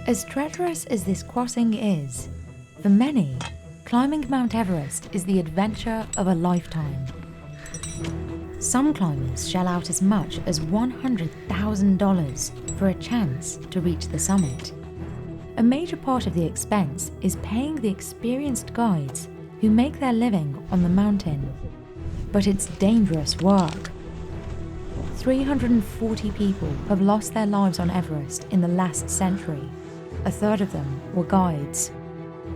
As treacherous as this crossing is, for many, climbing Mount Everest is the adventure of a lifetime. Some climbers shell out as much as $100,000 for a chance to reach the summit. A major part of the expense is paying the experienced guides who make their living on the mountain. But it's dangerous work. 340 people have lost their lives on Everest in the last century. A third of them were guides.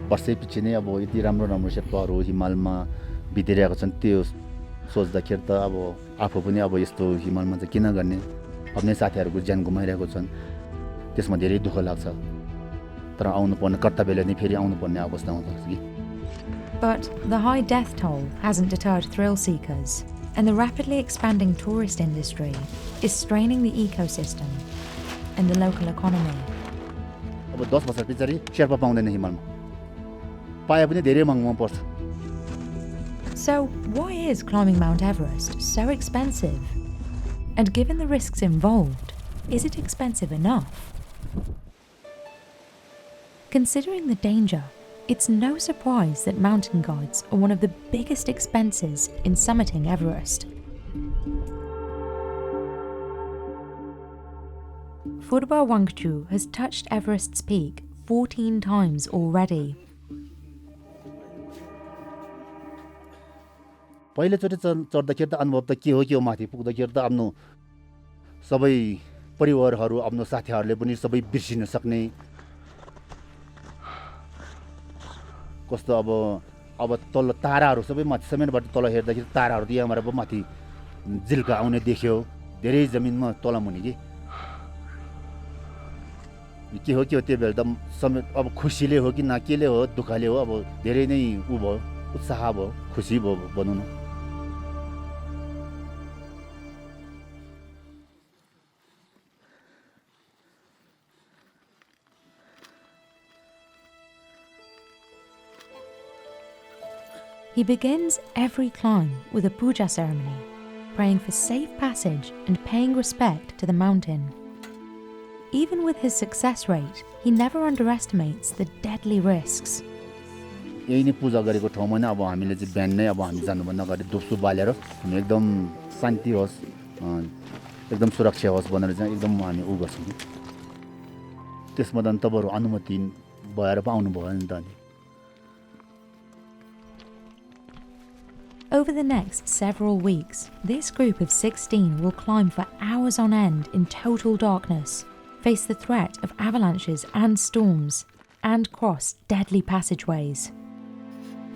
वर्षैपछि नै अब यति राम्रो राम्रो शेर्पाहरू हिमालमा बितिरहेको छन् त्यो सोच्दाखेरि त अब आफू पनि अब यस्तो हिमालमा चाहिँ किन गर्ने आफ्नै साथीहरूको ज्यान गुमाइरहेको छन् त्यसमा धेरै दुःख लाग्छ तर आउनु पर्ने कर्तव्यले नै फेरि आउनु पर्ने अवस्था आउँछ कि But the high death toll hasn't deterred thrill seekers, and the rapidly expanding tourist industry is straining the ecosystem and the local economy. अब 10 वर्ष पछाडि शेर्पा पाउँदैन हिमालमा पाए पनि धेरै महँगो पर्छ. So why is climbing Mount Everest so expensive? And given the risks involved, is it expensive enough? Considering the danger, it's no surprise that mountain guides are one of the biggest expenses in summiting Everest. Phurba Wangchu has touched Everest's peak 14 times already. पहिलोचोटि चढ्दाखेरि त अनुभव त के हो माथि पुग्दाखेरि त आफ्नो सबै परिवारहरू आफ्नो साथीहरूले पनि सबै बिर्सिन सक्ने कस्तो अब तल ताराहरू सबै माथि समेतबाट तल हेर्दाखेरि ताराहरू त यहाँबाट पो माथि जिल्का आउने देख्यो धेरै जमिनमा तल मुनि के हो त्यो बेला त समेत अब खुसीले हो कि न केले हो दुःखले हो अब धेरै नै उ भयो उत्साह भयो खुसी भयो भनौँ न. He begins every climb with a puja ceremony, praying for safe passage and paying respect to the mountain. Even with his success rate, he never underestimates the deadly risks. यही नै पूजा गरेको ठाउँमा नै अब हामीले चाहिँ बिहान नै अब हामी जानुभन्दा अगाडि धुपसुप बालेर हामी एकदम शान्ति होस् एकदम सुरक्षा होस् भनेर चाहिँ एकदम हामी उ गर्छौँ. त्यसमा त तपाईँहरू अनुमति भएर पो आउनु भयो नि त. Over the next several weeks, this group of 16 will climb for hours on end in total darkness, face the threat of avalanches and storms, and cross deadly passageways.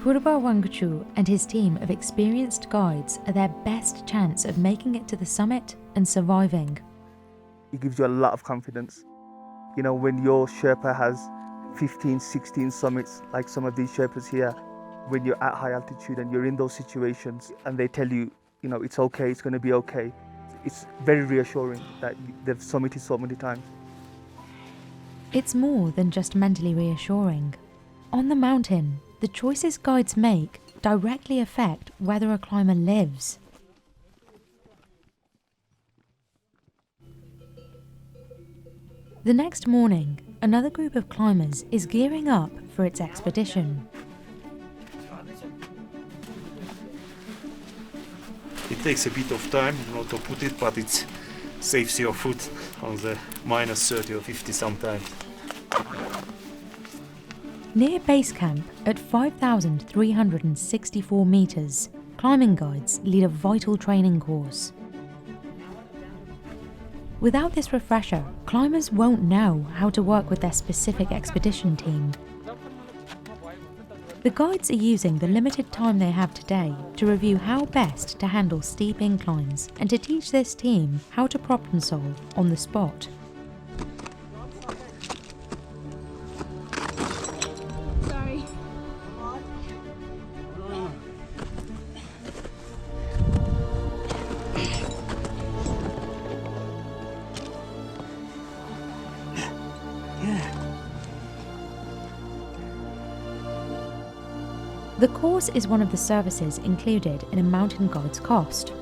Phurba Wangchu and his team of experienced guides are their best chance of making it to the summit and surviving. It gives you a lot of confidence. You know, when your Sherpa has 15, 16 summits, like some of these Sherpas here, when you're at high altitude and you're in those situations and they tell you, you know, it's okay, it's going to be okay, it's very reassuring that they've summited so many times. It's more than just mentally reassuring. On the mountain, the choices guides make directly affect whether a climber lives. The next morning, another group of climbers is gearing up for its expedition. It takes a bit of time, to put it, but it saves your foot on the minus 30 or 50 sometimes. Near base camp at 5,364 meters, climbing guides lead a vital training course. Without this refresher, climbers won't know how to work with their specific expedition team. The guides are using the limited time they have today to review how best to handle steep inclines and to teach this team how to problem solve on the spot. Sorry. The course is one of the services included in a mountain guide's cost.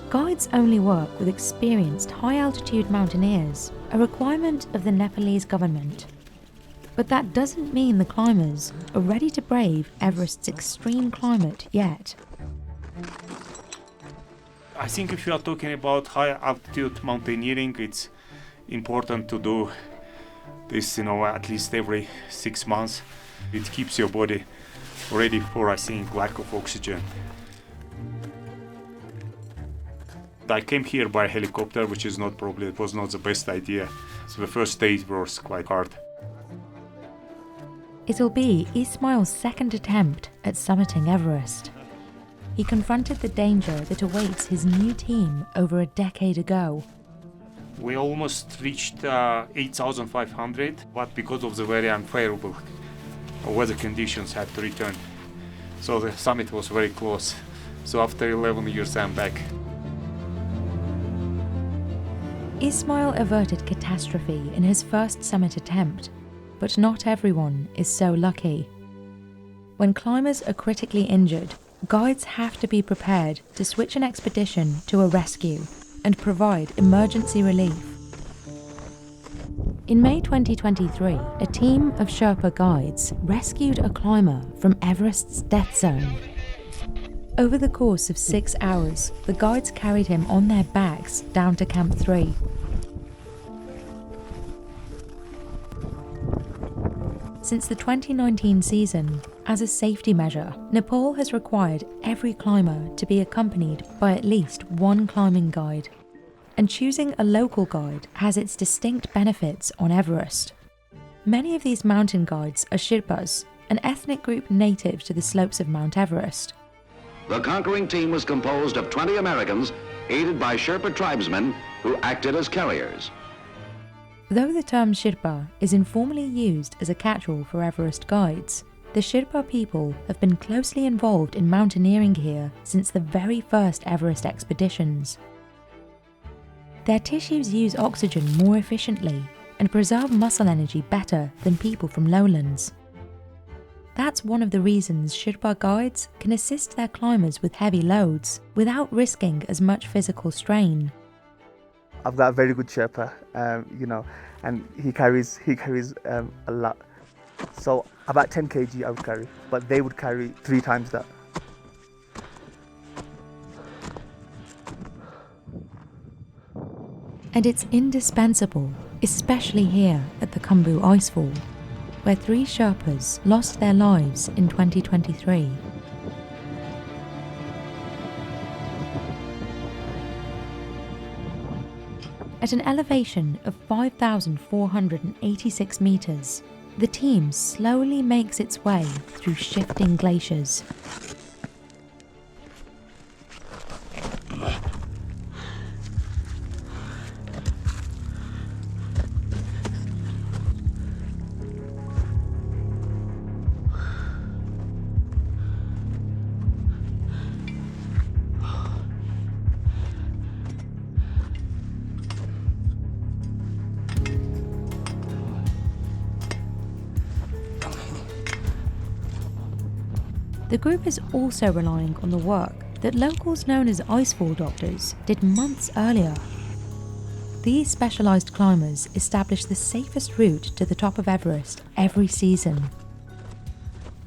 Guides only work with experienced high-altitude mountaineers, a requirement of the Nepalese government. But that doesn't mean the climbers are ready to brave Everest's extreme climate yet. I think if you are talking about high altitude mountaineering, it's important to do this, at least every 6 months. It keeps your body ready for, I think, lack of oxygen. I came here by helicopter, which is not probably, it was not the best idea. So the first day was quite hard. It'll be Ismail's second attempt at summiting Everest. He confronted the danger that awaits his new team over a decade ago. We almost reached 8,500, but because of the very unfavorable weather conditions, had to return. So the summit was very close. So after 11 years, I'm back. Ismail averted catastrophe in his first summit attempt, but not everyone is so lucky. When climbers are critically injured, guides have to be prepared to switch an expedition to a rescue and provide emergency relief. In May 2023, a team of Sherpa guides rescued a climber from Everest's death zone. Over the course of 6 hours, the guides carried him on their backs down to Camp 3. Since the 2019 season, as a safety measure, Nepal has required every climber to be accompanied by at least one climbing guide. And choosing a local guide has its distinct benefits on Everest. Many of these mountain guides are Sherpas, an ethnic group native to the slopes of Mount Everest. The conquering team was composed of 20 Americans, aided by Sherpa tribesmen who acted as carriers. Though the term Sherpa is informally used as a catch-all for Everest guides, the Sherpa people have been closely involved in mountaineering here since the very first Everest expeditions. Their tissues use oxygen more efficiently and preserve muscle energy better than people from lowlands. That's one of the reasons Sherpa guides can assist their climbers with heavy loads without risking as much physical strain. I've got a very good Sherpa, and he carries a lot. So about 10 kg I would carry, but they would carry 3 times that. And it's indispensable, especially here at the Khumbu Icefall, where 3 Sherpas lost their lives in 2023. At an elevation of 5,486 meters, the team slowly makes its way through shifting glaciers. The group is also relying on the work that locals known as icefall doctors did months earlier. These specialised climbers establish the safest route to the top of Everest every season.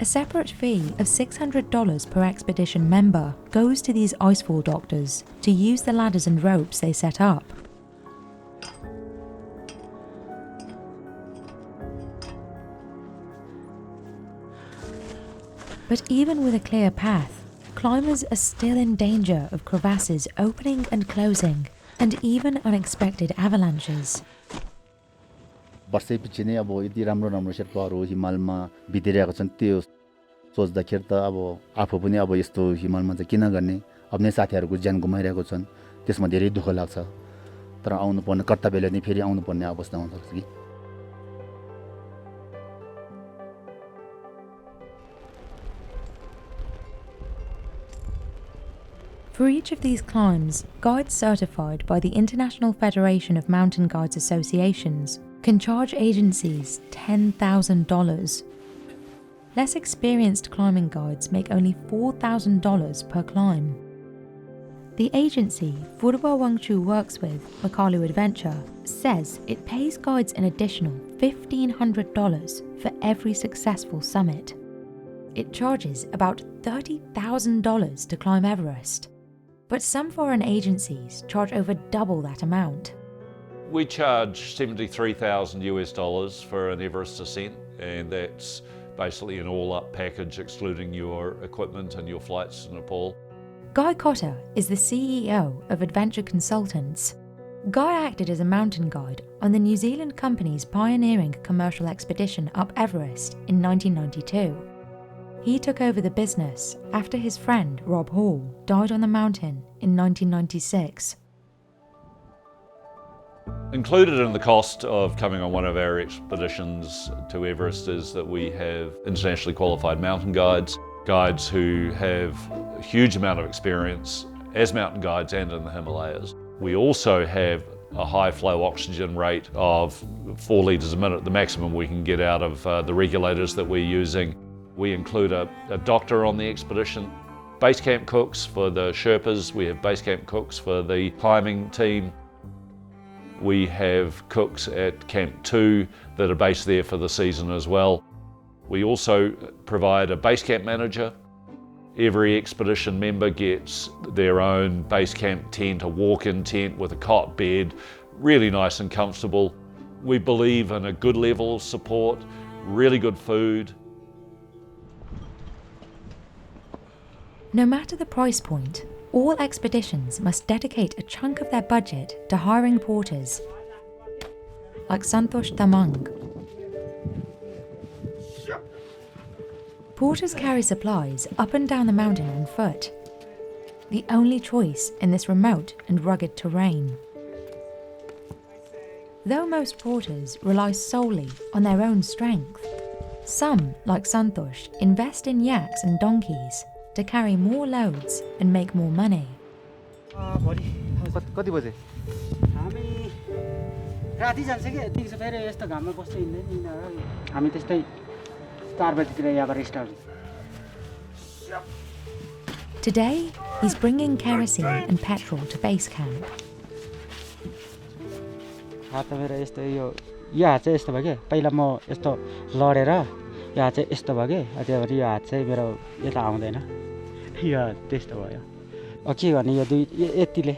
A separate fee of $600 per expedition member goes to these icefall doctors to use the ladders and ropes they set up. But even with a clear path, climbers are still in danger of crevasses opening and closing, and even unexpected avalanches. वर्षैपछि नै अब यति राम्रो राम्रो शेर्पाहरू हिमालमा बितिरहेको छन् त्यो सोच्दाखेरि त अब आफू पनि अब यस्तो हिमालमा चाहिँ किन गर्ने आफ्नै साथीहरूको ज्यान गुमाइरहेको छन् त्यसमा धेरै दुःख लाग्छ तर आउनु पर्ने कर्तव्यले नै फेरि आउनु पर्ने अवस्था हुन्छ कि For each of these climbs, guides certified by the International Federation of Mountain Guides Associations can charge agencies $10,000. Less experienced climbing guides make only $4,000 per climb. The agency Furba Wangchu works with, Makalu Adventure, says it pays guides an additional $1,500 for every successful summit. It charges about $30,000 to climb Everest, but some foreign agencies charge over double that amount. We charge $73,000 for an Everest ascent, and that's basically an all-up package excluding your equipment and your flights to Nepal. Guy Cotter is the CEO of Adventure Consultants. Guy acted as a mountain guide on the New Zealand company's pioneering commercial expedition up Everest in 1992. He took over the business after his friend Rob Hall died on the mountain in 1996. Included in the cost of coming on one of our expeditions to Everest is that we have internationally qualified mountain guides, guides who have a huge amount of experience as mountain guides and in the Himalayas. We also have a high flow oxygen rate of 4 litres a minute, the maximum we can get out of the regulators that we're using. We include a doctor on the expedition, base camp cooks for the Sherpas, we have base camp cooks for the climbing team. We have cooks at Camp 2 that are based there for the season as well. We also provide a base camp manager. Every expedition member gets their own base camp tent, a walk-in tent with a cot bed, really nice and comfortable. We believe in a good level of support, really good food. No matter the price point, all expeditions must dedicate a chunk of their budget to hiring porters, like Santosh Tamang. Porters carry supplies up and down the mountain on foot, the only choice in this remote and rugged terrain. Though most porters rely solely on their own strength, some, like Santosh, invest in yaks and donkeys to carry more loads and make more money. कति बजे हामी राति जान्छ के दिउँसो फेरि यस्तो घाममा बस्दै हिँड्दैन नि हामी त्यस्तै 4 बजेतिर यहाँबाट start Today, he's bringing kerosene and petrol to base camp. हात त मेरो यस्तो यो हात चाहिँ यस्तो भयो के पहिला म यस्तो लडेर यो हात चाहिँ यस्तो भयो के त्यही भएर यो हात चाहिँ मेरो यता आउँदैन यो त्यस्तो भयो के भने यो दुई यतिले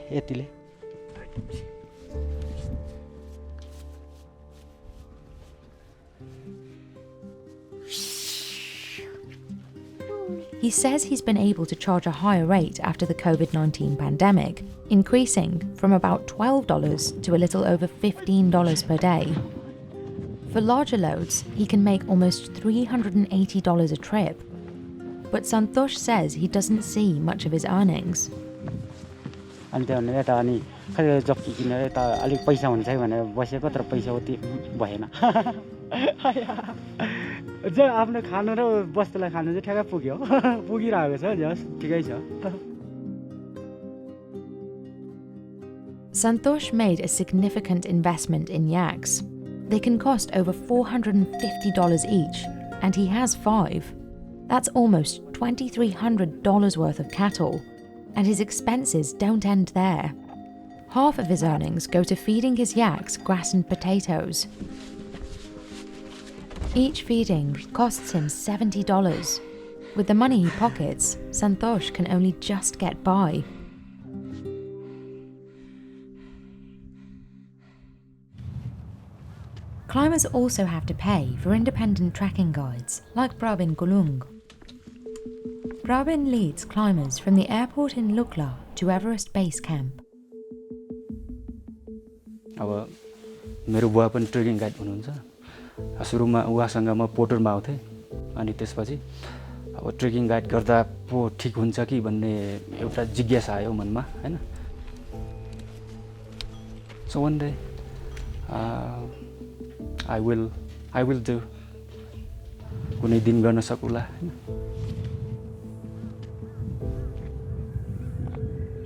He says he's been able to charge a higher rate after the COVID-19 pandemic, increasing from about $12 to a little over $15 per day. For larger loads, he can make almost $380 a trip. But Santosh says he doesn't see much of his earnings. अनि त्यो भने यता अनि खै jockey किनेर यता अलिक पैसा हुन्छ है भनेर बसेको तर पैसा उति भएन जो आफ्नो खानु र बस्तीलाई खानु चाहिँ ठ्याक्कै पुग्यो पुगिरहेको छ जस ठिकै छ Santosh made a significant investment in yaks. They can cost over $450 each, and he has 5. That's almost $2,300 worth of cattle, and his expenses don't end there. Half of his earnings go to feeding his yaks grass and potatoes. Each feeding costs him $70. With the money he pockets, Santosh can only just get by. Climbers also have to pay for independent trekking guides, like Prabin Kulung. Prabin leads climbers from the airport in Lukla to Everest Base Camp. अब मेरो बुवा पनि trekking guide हुनुहुन्छ सुरुमा उहाँसँग म पोर्टरमा आउँथेँ अनि त्यसपछि अब ट्रेकिङ गाइड गर्दा पो ठीक हुन्छ कि भन्ने एउटा जिज्ञासा आयो मनमा हैन So one day I will do कुनै दिन गर्न सकुला हैन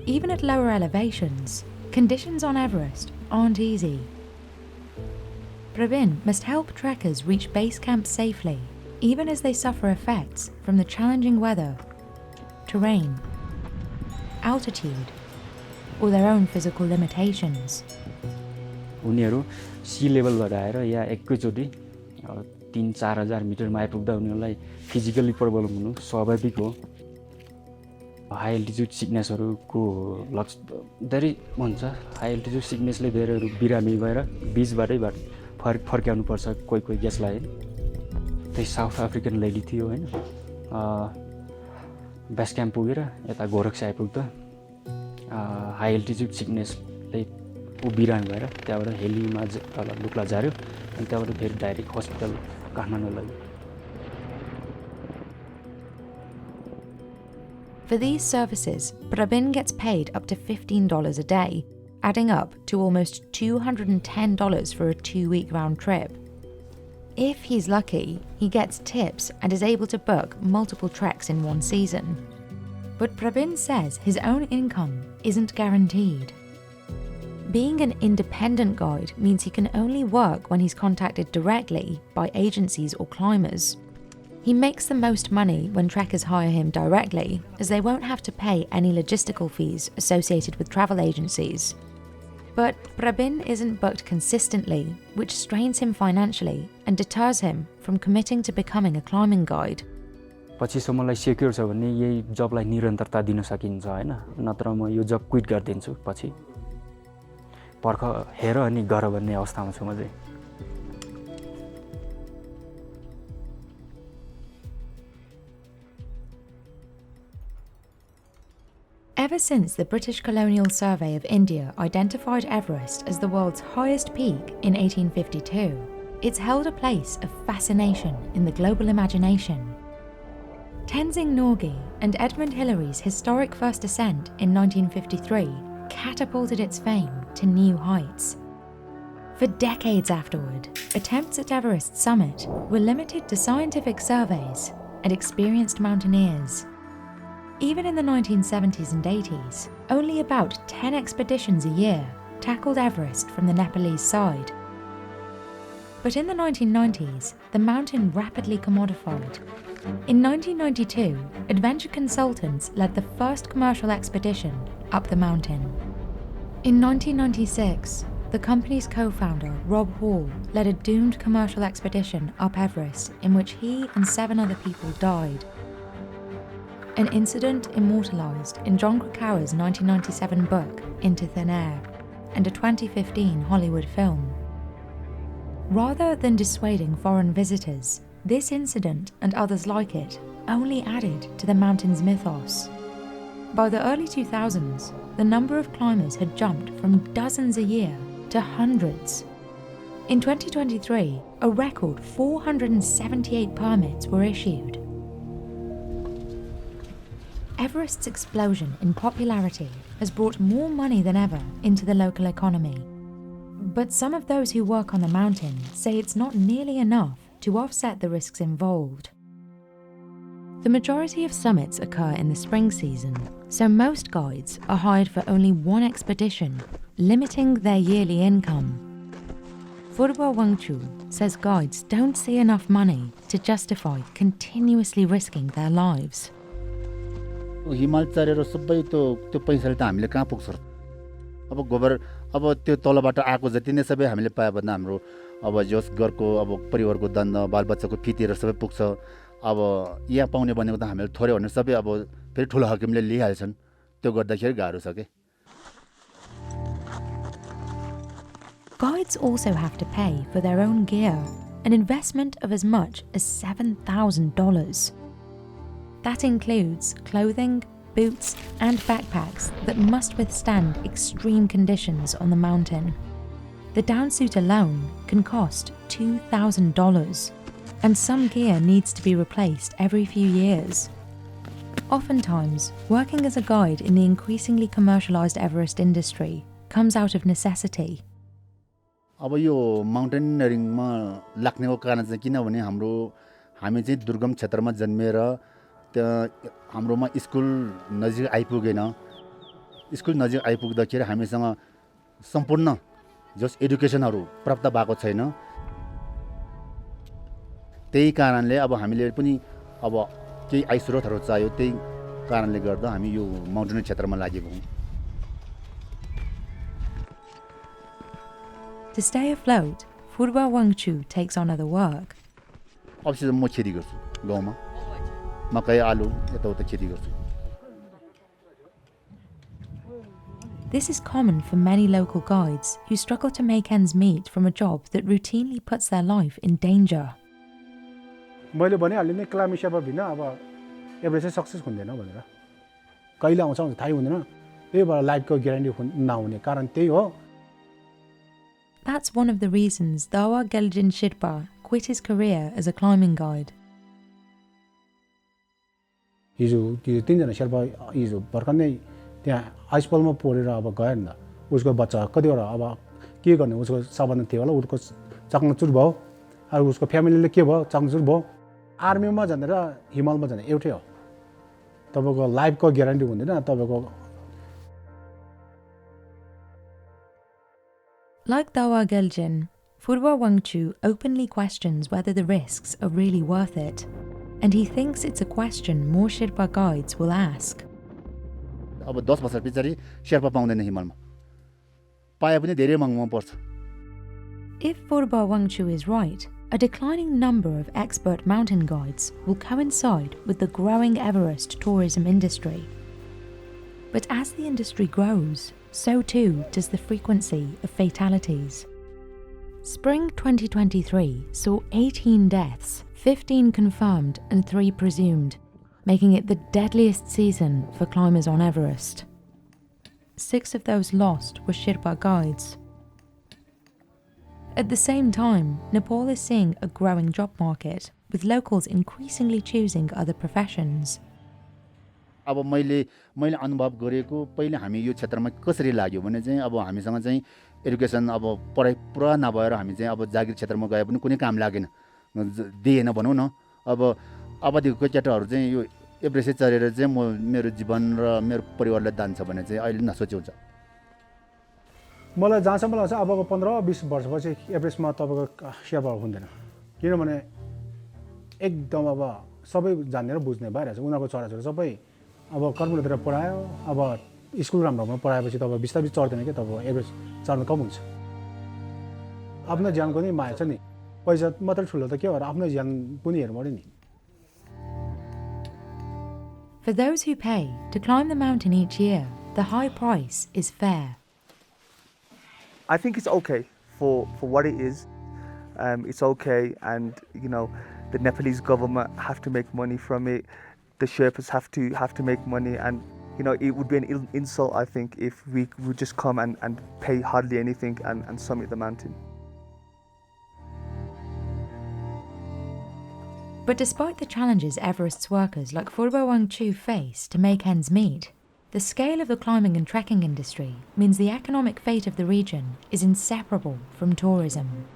Even at lower elevations, conditions on Everest aren't easy. Pravin must help trekkers reach base camp safely, even as they suffer effects from the challenging weather, terrain, altitude, or their own physical limitations. उनीहरू सी लेभलबाट आएर या एकैचोटि 3-4 हजार मिटरमा आइपुग्दा उनीहरूलाई physically problem हुनु स्वाभाविक हो हाई एल्टिट्युड सिकनेसहरुको धेरै हुन्छ हाई एल्टिट्युड सिकनेसले धेरैहरु बिरामी भएर बीचबाटै फर्काउनु पर्छ कोही गेस्टलाई त्यही साउथ अफ्रिकन लेडी थियो हैन बेस क्याम्प पुगेर यता गोरखसी आइपुग्दा हाई एल्टिट्युड सिकनेसले उ बिरामी भएर त्यहाँबाट हेलीमा तल लुक्ला झार्यो अनि त्यहाँबाट फेरि डाइरेक्ट हस्पिटल काठमाडौँ लग्यो For these services, Prabin gets paid up to $15 a day, adding up to almost $210 for a 2-week round trip. If he's lucky, he gets tips and is able to book multiple treks in one season. But Prabin says his own income isn't guaranteed. Being an independent guide means he can only work when he's contacted directly by agencies or climbers. He makes the most money when trekkers hire him directly, as they won't have to pay any logistical fees associated with travel agencies. But Prabin isn't booked consistently, which strains him financially and deters him from committing to becoming a climbing guide. पछिसम्मलाई secure छ भने यही जबलाई निरन्तरता दिन सकिन्छ हैन नत्र म यो जब क्विट गर्दिन्छु पछि पर्ख हेर अनि गर भन्ने अवस्थामा छु म चाहिँ Ever since the British Colonial Survey of India identified Everest as the world's highest peak in 1852, it's held a place of fascination in the global imagination. Tenzing Norgay and Edmund Hillary's historic first ascent in 1953 catapulted its fame to new heights. For decades afterward, attempts at Everest's summit were limited to scientific surveys and experienced mountaineers. Even in the 1970s and 80s, only about 10 expeditions a year tackled Everest from the Nepalese side. But in the 1990s, the mountain rapidly commodified. In 1992, adventure consultants led the first commercial expedition up the mountain. In 1996, the company's co-founder, Rob Hall, led a doomed commercial expedition up Everest in which he and 7 other people died. An incident immortalised in John Krakauer's 1997 book, Into Thin Air, and a 2015 Hollywood film. Rather than dissuading foreign visitors, this incident and others like it only added to the mountain's mythos. By the early 2000s, the number of climbers had jumped from dozens a year to hundreds. In 2023, a record 478 permits were issued. Everest's explosion in popularity has brought more money than ever into the local economy. But some of those who work on the mountain say it's not nearly enough to offset the risks involved. The majority of summits occur in the spring season, so most guides are hired for only one expedition, limiting their yearly income. Furwa Wangchu says guides don't see enough money to justify continuously risking their lives. हिमाल चढेर सबै त्यो पैसाले त हामीले कहाँ पुग्छ अब गोबर अब त्यो तलबाट आएको जति नै सबै हामीले पाए भन्दा हाम्रो अब जस घरको अब परिवारको दण्ड बालबच्चाको फीतिर सबै पुग्छ अब यहाँ पाउने भनेको त हामीले थोरै भने सबै अब फेरि ठुलो हकिमले लिइहाल्छन् त्यो गर्दाखेरि गाह्रो छ के Guides also have to pay for their own gear, an investment of as much as $7,000. That includes clothing, boots, and backpacks that must withstand extreme conditions on the mountain. The downsuit alone can cost $2,000, and some gear needs to be replaced every few years. Oftentimes, working as a guide in the increasingly commercialized Everest industry comes out of necessity. अब यो माउन्टेनियरिङमा लाग्नेको कारण चाहिँ किनभने हामी चाहिँ दुर्गम क्षेत्रमा जन्मेर त्यहाँ हाम्रोमा स्कुल नजिक आइपुगेन स्कुल नजिक आइपुग्दाखेरि हामीसँग सम्पूर्ण जस एजुकेसनहरु प्राप्त भएको छैन त्यही कारणले अब हामीले पनि अब केही आय स्रोतहरु चाहियो त्यही कारणले गर्दा हामी यो माउन्टेनियरिङ क्षेत्रमा लागेको हौं To stay afloat, Phurba Wangchu takes on other work. अब चाहिँ म खेती गर्छु गाउँमा मकै आलु यताउता खेती गर्छु This is common for many local guides who struggle to make ends meet from a job that routinely puts their life in danger. मैले भनिहालेँ नि क्लाइम्बिङ सेर्पा बिना अब एभरेस्ट चाहिँ सक्सेस हुँदैन भनेर कहिले आउँछ भने थाहै हुँदैन त्यही भएर लाइफको ग्यारेन्टी नहुने कारण त्यही हो. That's one of the reasons Dawa Geljin Shirpa quit his career as a climbing guide. हिजो त्यो तीनजना शेर्पा हिजो भर्खर नै त्यहाँ आइसफलमा परेर अब गयो नि त उसको बच्चा कतिवटा अब के गर्ने उसको सावधान थियो होला उसको चकनाचुर भयो अब उसको फ्यामिलीले के भयो चकनाचुर भयो आर्मीमा जाने र हिमालमा जाने एउटै हो तपाईको लाइफको ग्यारेन्टी हुँदैन तपाईको. Like Dawa Geljin, Phurba Wangchu openly questions whether the risks are really worth it, and he thinks it's a question more Sherpa guides will ask. अब 10 वर्ष पछाडि शेर्पा पाउँदैन हिमालमा पाए पनि धेरै महँगो पर्छ. If Phurba Wangchu is right, a declining number of expert mountain guides will coincide with the growing Everest tourism industry. But as the industry grows, so too does the frequency of fatalities. Spring 2023 saw 18 deaths, 15 confirmed and 3 presumed, making it the deadliest season for climbers on Everest. 6 of those lost were Sherpa guides. At the same time, Nepal is seeing a growing job market, with locals increasingly choosing other professions. अब मैले अनुभव गरेको पहिले हामी यो क्षेत्रमा कसरी लाग्यो भने चाहिँ अब हामीसँग चाहिँ एजुकेसन अब पढाइ पुरा नभएर हामी चाहिँ अब जागिर क्षेत्रमा गए पनि कुनै काम लागेन दिएन भनौं न. अब अवधिको केटाहरू चाहिँ यो एभरेस्ट चढेर चाहिँ म मेरो जीवन र मेरो परिवारलाई दान्छ भने चाहिँ अहिले नसोचे हुन्छ. मलाई जहाँसम्म लाग्छ अबको 15-20 वर्षपछि एभरेस्टमा तपाईको शेर्पा हुँदैन किनभने एकदम अब सबै जान्ने र बुझ्ने भइरहेछ उनीहरुको छोराछोरी सबै अब कर्मतिर पढायो अब स्कुल राम्रोमा पढाएपछि तपाईँ बिस्तारै चढ्दैन के तपाईँ एभरेस्ट चढ्न कम हुन्छ. आफ्नो ज्यानको नि माया छ नि पैसा मात्र ठुलो त के हो र आफ्नो ज्यान पनि हेर्नु पर्यो नि. For those who pay to climb the mountain each year, the high price is fair. I think it's okay for what it is. It's okay, and you know, the Nepalese government have to make money from it. The Sherpas have to make money, and you know, it would be an insult, I think, if we would just come and pay hardly anything and summit the mountain. But despite the challenges Everest's workers like Phurba Wangchu face to make ends meet, the scale of the climbing and trekking industry means the economic fate of the region is inseparable from tourism.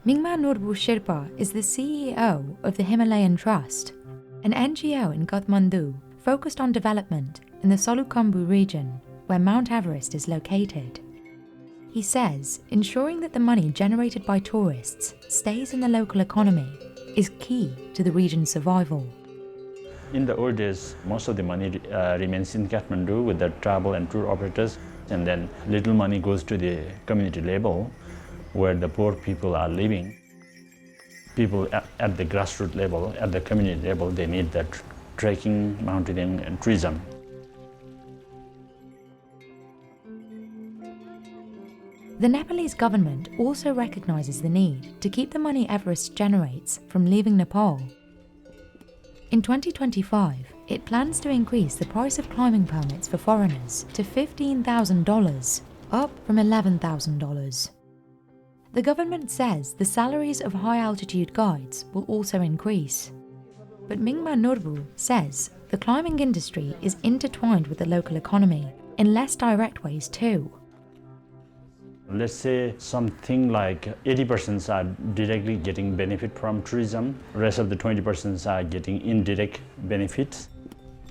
Mingma Norbu Sherpa is the CEO of the Himalayan Trust, an NGO in Kathmandu focused on development in the Solukhumbu region where Mount Everest is located. He says ensuring that the money generated by tourists stays in the local economy is key to the region's survival. In the old days, most of the money remains in Kathmandu with the travel and tour operators, and then little money goes to the community level where the poor people are living. People at the grassroots level, at the community level, they need that trekking, mountaineering and tourism. The Nepalese government also recognises the need to keep the money Everest generates from leaving Nepal. In 2025, it plans to increase the price of climbing permits for foreigners to $15,000, up from $11,000. The government says the salaries of high-altitude guides will also increase. But Mingma Norbu says the climbing industry is intertwined with the local economy in less direct ways too. Let's say something like 80% are directly getting benefit from tourism, rest of the 20% are getting indirect benefits.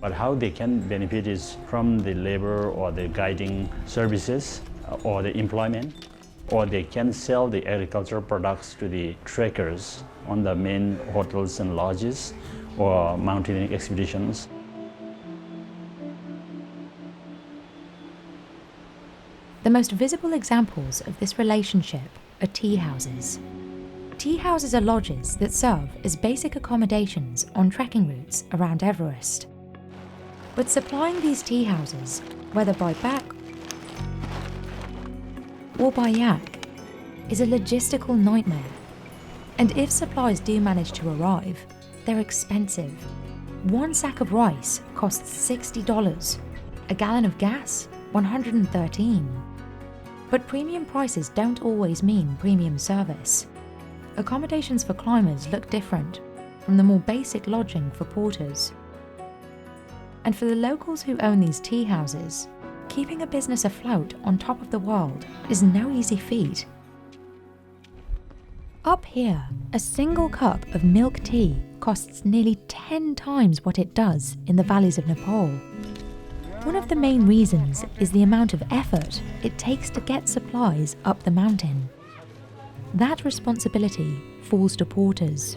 But how they can benefit is from the labor or the guiding services or the employment, or they can sell the agricultural products to the trekkers on the main hotels and lodges or mountaineering expeditions. The most visible examples of this relationship are tea houses. Tea houses are lodges that serve as basic accommodations on trekking routes around Everest. But supplying these tea houses, whether by back or by yak, is a logistical nightmare. And if supplies do manage to arrive, they're expensive. One sack of rice costs $60, a gallon of gas, $113. But premium prices don't always mean premium service. Accommodations for climbers look different, from the more basic lodging for porters. And for the locals who own these tea houses, keeping a business afloat on top of the world is no easy feat. Up here, a single cup of milk tea costs nearly 10 times what it does in the valleys of Nepal. One of the main reasons is the amount of effort it takes to get supplies up the mountain. That responsibility falls to porters.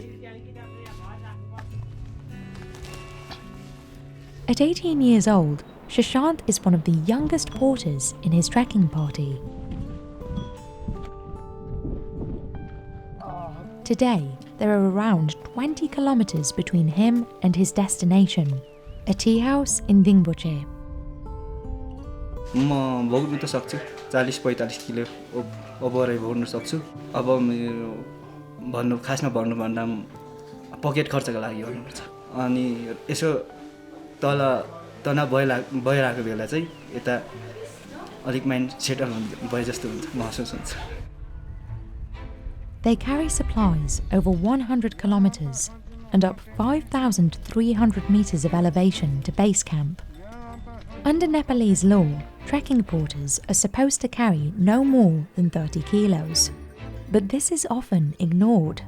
At 18 years old, Shashant is one of the youngest porters in his trekking party. Today, there are around 20 kilometers between him and his destination, a tea house in Dingboche. म भोग्नु त सक्छु 40-45 kilo ओभरै भोग्न सक्छु अब मेरो खासमा भन्दा pocket खर्चको लागि भन्नुपर्छ अनि यसो तनाव भइरहेको बेला चाहिँ यता अलिक माइन्ड सेटल भए जस्तो हुन्छ महसुस हुन्छ. They carry supplies over 100 kilometers and up 5,300 meters of elevation to base camp. Under Nepalese law, trekking porters are supposed to carry no more than 30 kilos. But this is often ignored.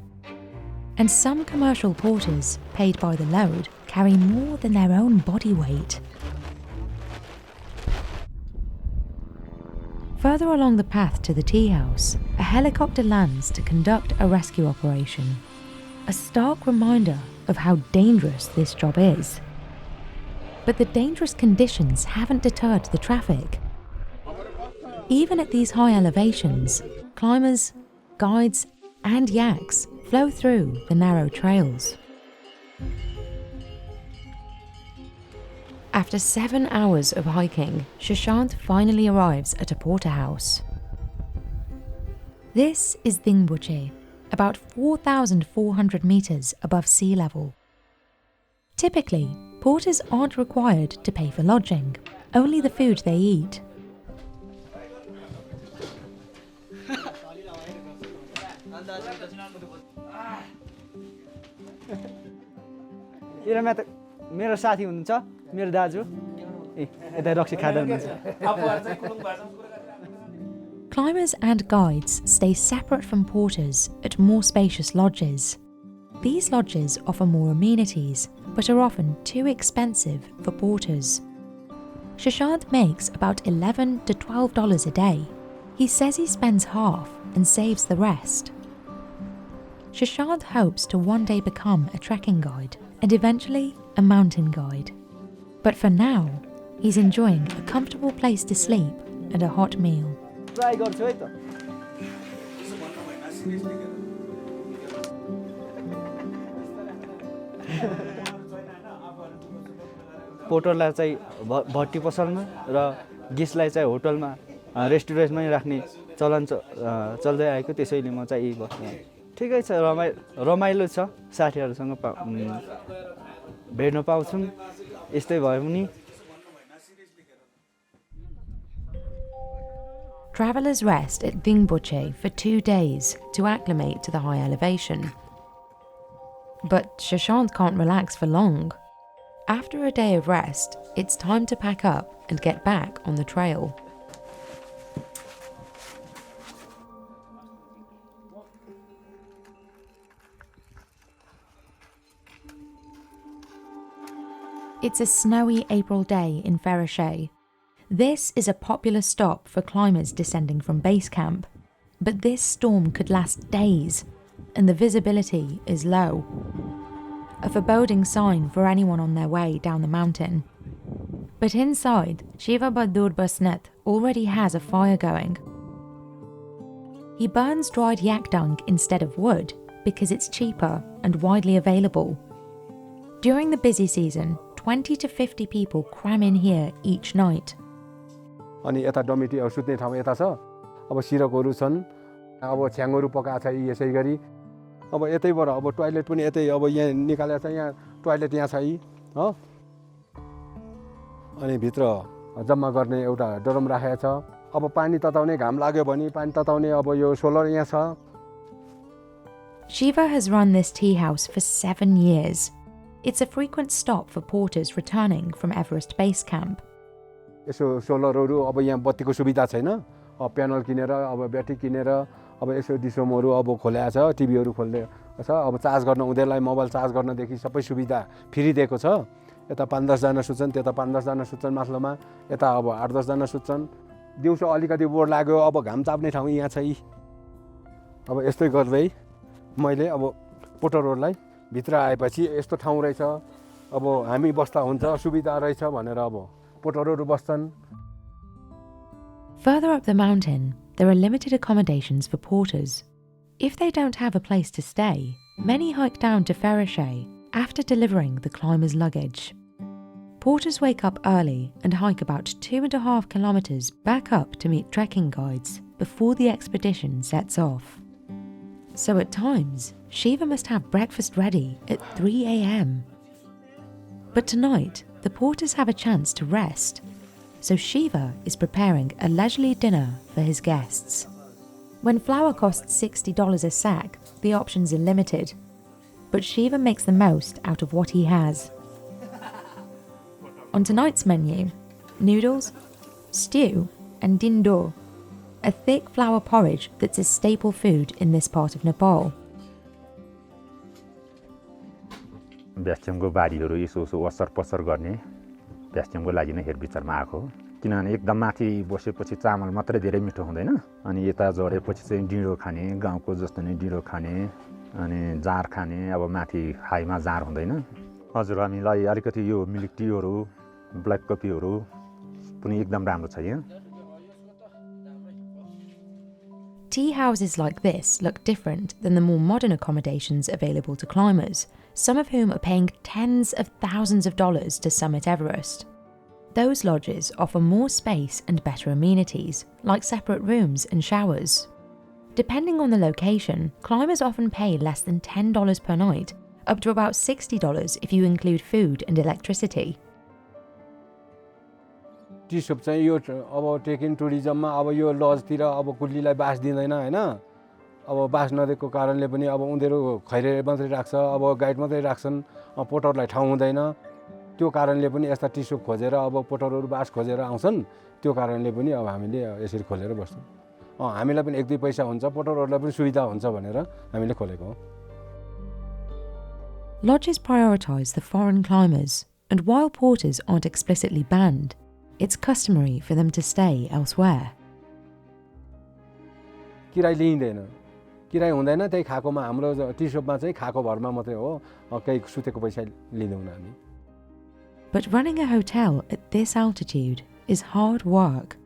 And some commercial porters, paid by the load, carry more than their own body weight. Further along the path to the tea house, a helicopter lands to conduct a rescue operation. A stark reminder of how dangerous this job is. But the dangerous conditions haven't deterred the traffic. Even at these high elevations, climbers, guides, and yaks flow through the narrow trails. After 7 hours of hiking, Shashant finally arrives at a porterhouse. This is Dingboche, about 4,400 meters above sea level. Typically, porters aren't required to pay for lodging, only the food they eat. मेरो साथी हुनुहुन्छ मेरो दाजु यता रक्सी खाँदै हुनुहुन्छ. Climbers and guides stay separate from porters at more spacious lodges. These lodges offer more amenities, but are often too expensive for porters. Shashant makes about $11 to $12 a day. He says he spends half and saves the rest. Shashant hopes to one day become a trekking guide and eventually a mountain guide. But for now, he's enjoying a comfortable place to sleep and a hot meal. Try गर्छु है त. पोर्टरलाई चाहिँ भट्टी पसलमा र गेस्टलाई चाहिँ होटलमा रेस्टुरेन्टमै राख्ने चलन चल्दै आएको त्यसैले म चाहिँ यही बस्छु. ठिकै छ रमाइलो छ साथीहरुसँग भेट्न पाउँछौं यस्तै भयो पनि. Travelers rest at Dingboche for 2 days to acclimate to the high elevation. But Shashant can't relax for long. After a day of rest, it's time to pack up and get back on the trail. It's a snowy April day in Ferrochet. This is a popular stop for climbers descending from base camp. But this storm could last days, and the visibility is low. A foreboding sign for anyone on their way down the mountain. But inside Shiva Badur Basnet, already has a fire going. He burns dried yak dung instead of wood because it's cheaper and widely available. During the busy season, 20 to 50 people cram in here each night. अनि यता डमिटी अब सुत्ने ठाउँ यता छ अब सिरकहरू छन् अब छ्याङहरू पकाएको छ यसै गरी अब यतैबाट अब टोयलेट पनि यतै अब यहाँ निकालेर छ यहाँ टोयलेट यहाँ छ हो अनि भित्र जम्मा गर्ने एउटा ड्रम राखेको छ अब पानी तताउने घाम लाग्यो भने पानी तताउने अब यो सोलर यहाँ छ. Shiva has run this tea house for 7 years. It's a frequent stop for porters returning from Everest Base Camp. यसो सोलरहरू अब यहाँ बत्तीको सुविधा छैन अब प्यानल किनेर अब ब्याट्री किनेर अब यसो डिसोमहरू अब खोलेको छ टिभीहरू खोल्ने छ अब चार्ज गर्न उनीहरूलाई मोबाइल चार्ज गर्नदेखि सबै सुविधा फ्री दिएको छ. यता 5-10 जना सुत्छन् त्यता 5-10 जना सुत्छन् माथिल्लोमा यता अब 8-10 जना सुत्छन्. दिउँसो अलिकति बोर लाग्यो अब घाम चाप्ने ठाउँ यहाँ छ अब यस्तै गर्दै मैले अब पोटरहरूलाई भित्र आएपछि यस्तो ठाउँ रहेछ अब हामी बस्दा हुन्छ सुविधा रहेछ भनेर अब पोटरहरू बस्छन्. Further up the mountain, there are limited accommodations for porters. If they don't have a place to stay, many hike down to Ferrochet after delivering the climber's luggage. Porters wake up early and hike about 2.5 kilometers back up to meet trekking guides before the expedition sets off. So at times, Shiva must have breakfast ready at 3 a.m. But tonight, the porters have a chance to rest, so Shiva is preparing a leisurely dinner for his guests. When flour costs $60 a sack, the options are limited, but Shiva makes the most out of what he has. On tonight's menu, noodles, stew, and dindo, a thick flour porridge that's a staple food in this part of Nepal. भ्याक्युमको बारीहरू यसो असर पसर गर्ने भ्याक्युमको लागि नै हेरविचारमा आएको किनभने एकदम माथि बसेपछि चामल मात्रै धेरै मिठो हुँदैन अनि यता झरेपछि चाहिँ डिँडो खाने गाउँको जस्तो नै डिँडो खाने अनि जार खाने अब माथि हाईमा जार हुँदैन. हजुर हामीलाई अलिकति यो मिल्क टीहरू ब्ल्याक कफीहरू पनि एकदम राम्रो छ यहाँ. Tea houses like this look different than the more modern accommodations available to climbers, some of whom are paying tens of thousands of dollars to summit Everest. Those lodges offer more space and better amenities, like separate rooms and showers. Depending on the location, climbers often pay less than $10 per night, up to about $60 if you include food and electricity. T सप चाहिँ यो अब taking टुरिज्ममा अब यो लजतिर अब कुल्लीलाई बास दिँदैन हैन अब बास नदिएको कारणले पनि अब उनीहरू खैरे मात्रै राख्छ अब गाइड मात्रै राख्छन् पोटरलाई ठाउँ हुँदैन त्यो कारणले पनि यस्ता टी सप खोजेर अब पोटरहरू बास खोजेर आउँछन् त्यो कारणले पनि अब हामीले यसरी खोलेर बस्छौँ हामीलाई पनि 1-2 पैसा हुन्छ पोटरहरूलाई पनि सुविधा हुन्छ भनेर हामीले खोलेको हो. Lodges prioritize the foreign climbers, and while porters aren't explicitly banned, it's customary for them to stay elsewhere. किराय लिइदैन किराय हुँदैन त्यही खाकोमा हाम्रो टी सपमा चाहिँ खाको भरमा मात्रै हो केही सुतेको पैसा लिँदैन हामी. But running a hotel at this altitude is hard work.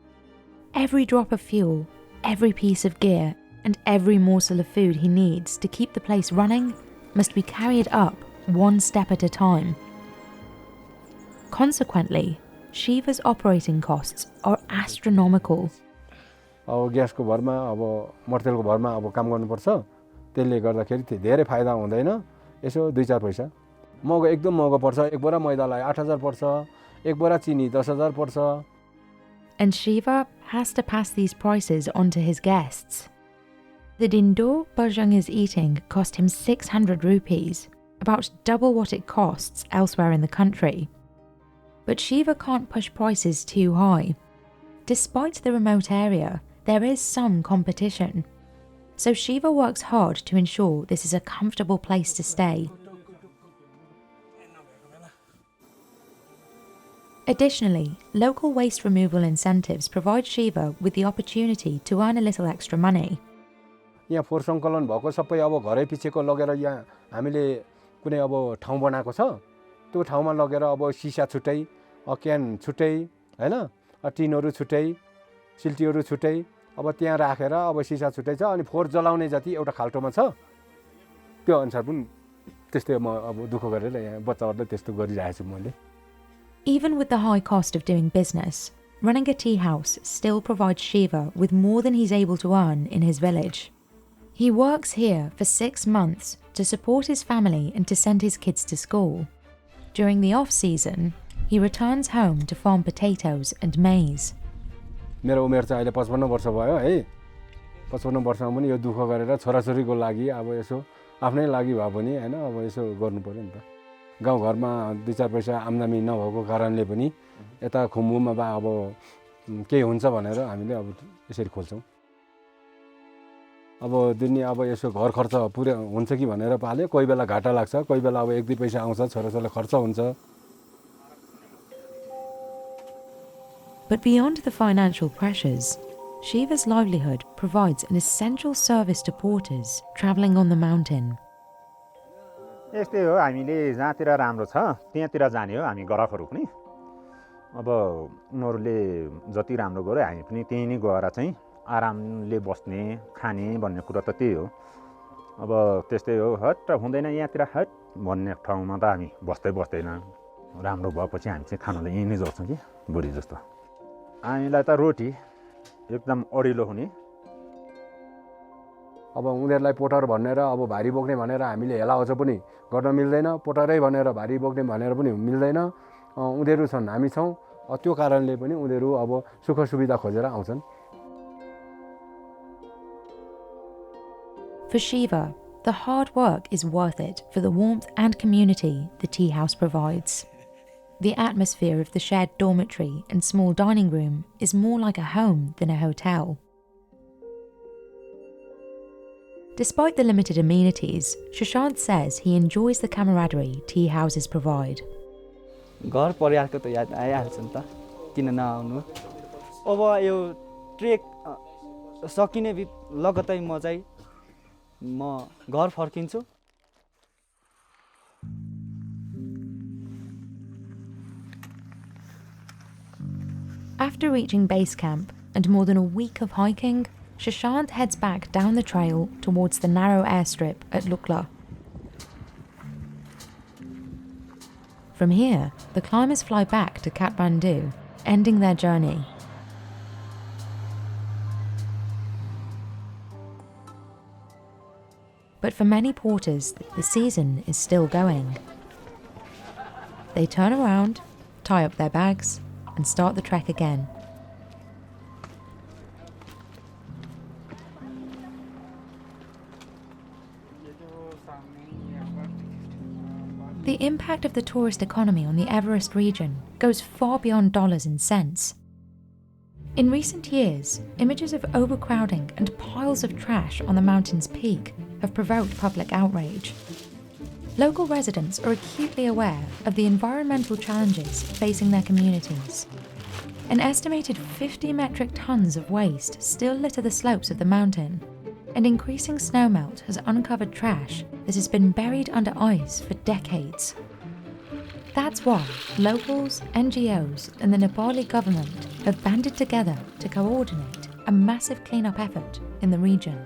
Every drop of fuel, every piece of gear, and every morsel of food he needs to keep the place running must be carried up one step at a time. Consequently, Shiva's operating costs are astronomical. अब ग्यासको भरमा अब मर्तेलको भरमा अब काम गर्नुपर्छ त्यसले गर्दाखेरि धेरै फाइदा हुँदैन यसो 2-4 पैसा महँगो एकदम महँगो पर्छ एक बोरा मैदालाई 8000 पर्छ एक बोरा चिनी 10000 पर्छ. And Shiva has to pass these prices on to his guests. The dindo Bajang is eating cost him 600 rupees, about double what it costs elsewhere in the country. But Shiva can't push prices too high. Despite the remote area, there is some competition. So Shiva works hard to ensure this is a comfortable place to stay. Additionally, local waste removal incentives provide Shiva with the opportunity to earn a little extra money. यहाँ फोहोर सङ्कलन भएको सबै अब घरै पिछेको लगेर यहाँ हामीले कुनै अब ठाउँ बनाएको छ त्यो ठाउँमा लगेर अब सिसा छुट्टै क्यान छुट्टै हैन टिनहरू छुट्टै सिल्टीहरू छुट्टै अब त्यहाँ राखेर अब सिसा छुट्टै छ अनि फोहोर जलाउने जति एउटा खाल्टोमा छ त्यो अनुसार पनि त्यस्तै म अब दुःख गरेर यहाँ बच्चाहरूलाई त्यस्तो गरिरहेको छु मैले Even with the high cost of doing business, running a tea house still provides Shiva with more than he's able to earn in his village. He works here for 6 months to support his family and to send his kids to school. During the off-season, he returns home to farm potatoes and maize. मेरो उमेर चाहिँ अहिले 55 वर्ष भयो है 55 वर्षमा पनि यो दुःख गरेर छोराछोरीको लागि अब यसो आफ्नै लागि भए पनि हैन अब यसो गर्नु पर्यो नि त गाउँघरमा 2-4 पैसा आम्दानी नभएको कारणले पनि यता खुम्बुमा बा अब के हुन्छ भनेर हामीले अब यसरी खोल्छौं अब दिनै अब यसो घर खर्च पुरै हुन्छ कि भनेर पाले कोही बेला घाटा लाग्छ कोही बेला अब 1-2 पैसा आउँछ छोराछोरीलाई खर्च हुन्छ. But beyond the financial pressures, Shiva's livelihood provides an essential service to porters travelling on the mountain. यस्तै हो हामीले जहाँतिर राम्रो छ त्यहाँतिर जाने हो हामी ग्राहकहरु पनि अब उनीहरुले जति राम्रो गर्यो हामी पनि त्यही नै गएर चाहिँ आरामले बस्ने खाने भन्ने कुरा त त्यही हो अब त्यस्तै हो हट हुँदैन यहाँतिर हट भन्ने ठाउँमा त हामी बस्दैन राम्रो भएपछि हामी चाहिँ खानलाई यही नै जान्छौं कि बुढी जस्तो हामीलाई त रोटी एकदम अडिलो हुने अब उनीहरुलाई पोटर भनेर अब भारी बोक्ने भनेर हामीले हेलाउँछ पनि गर्न मिल्दैन पोटरै भनेर भारी बोक्ने भनेर पनि मिल्दैन उनीहरु छन् हामी छौं त्यो कारणले पनि उनीहरु अब सुख सुविधा खोजेर आउँछन्. For Shiva, the hard work is worth it for the warmth and community the tea house provides. The atmosphere of the shared dormitory and small dining room is more like a home than a hotel. Despite the limited amenities, Shashant says he enjoys the camaraderie tea houses provide. घर परिवारको त याद आइहाल्छ नि त किन नआउनु अब यो ट्रेक सकिने लगतै म घर फर्किन्छु. After reaching base camp and more than a week of hiking, Shashant heads back down the trail towards the narrow airstrip at Lukla. From here, the climbers fly back to Kathmandu, ending their journey. But for many porters, the season is still going. They turn around, tie up their bags, and start the trek again. The impact of the tourist economy on the Everest region goes far beyond dollars and cents. In recent years, images of overcrowding and piles of trash on the mountain's peak have provoked public outrage. Local residents are acutely aware of the environmental challenges facing their communities. An estimated 50 metric tons of waste still litter the slopes of the mountain, and increasing snowmelt has uncovered trash that has been buried under ice for decades. That's why locals, NGOs, and the Nepali government have banded together to coordinate a massive cleanup effort in the region.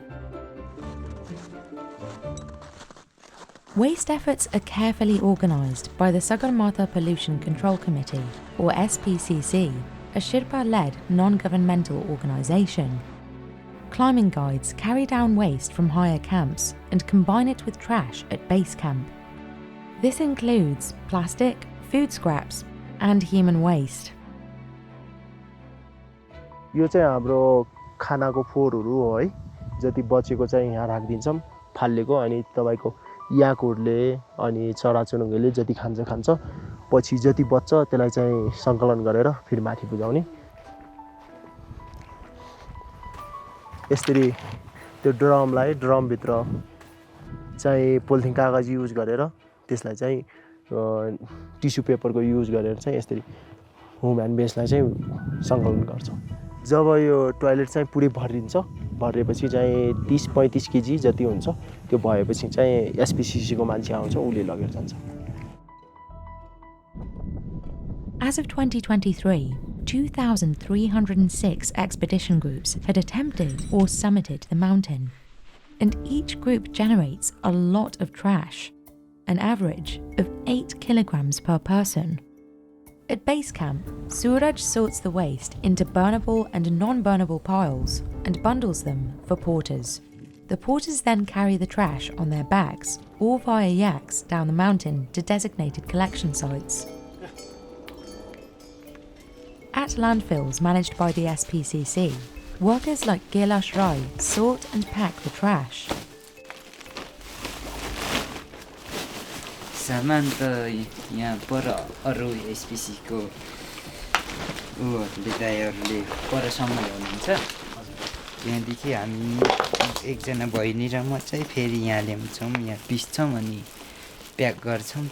Waste efforts are carefully organised by the Sagarmatha Pollution Control Committee, or SPCC, a Sherpa-led non-governmental organisation. Climbing guides carry down waste from higher camps and combine it with trash at base camp. This includes plastic, food scraps, and human waste. यो चाहिँ हाम्रो खानाको फोहोरहरू हो है जति बचेको चाहिँ यहाँ राखिदिन्छौं फालेको अनि तपाईको याकहरूले अनि चराचुरुङ्गीले जति खान्छ पछि जति बच्छ त्यसलाई चाहिँ संकलन गरेर फेरि माथि बुझाउने यसरी त्यो ड्रम भित्र चाहिँ पोलिथिन कागज युज गरेर त्यसलाई चाहिँ टिस्यु पेपरको युज गरेर चाहिँ यसरी होम एन्ड वेस्टलाई चाहिँ संकलन गर्छौं जब यो टोयलेट चाहिँ पुरै भरिएपछि चाहिँ 30-35 केजी जति हुन्छ त्यो भएपछि चाहिँ एसपीसीसी को मान्छे आउँछ उले लगेर जान्छ. As of 2023, 2,306 expedition groups had attempted or summited the mountain, and each group generates a lot of trash, an average of 8 kilograms per person. At base camp, Suraj sorts the waste into burnable and non-burnable piles and bundles them for porters. The porters then carry the trash on their backs or via yaks down the mountain to designated collection sites. At landfills managed by the SPCC, workers like Kailash Rai sort and pack the trash. सामान त यहाँ पर अरू एसपिसीको उहरूले दाइहरूले परसम्म ल्याउनुहुन्छ त्यहाँदेखि हामी एकजना बहिनी र म चाहिँ फेरि यहाँ ल्याउँछौँ यहाँ पिस्छौँ अनि प्याक गर्छौँ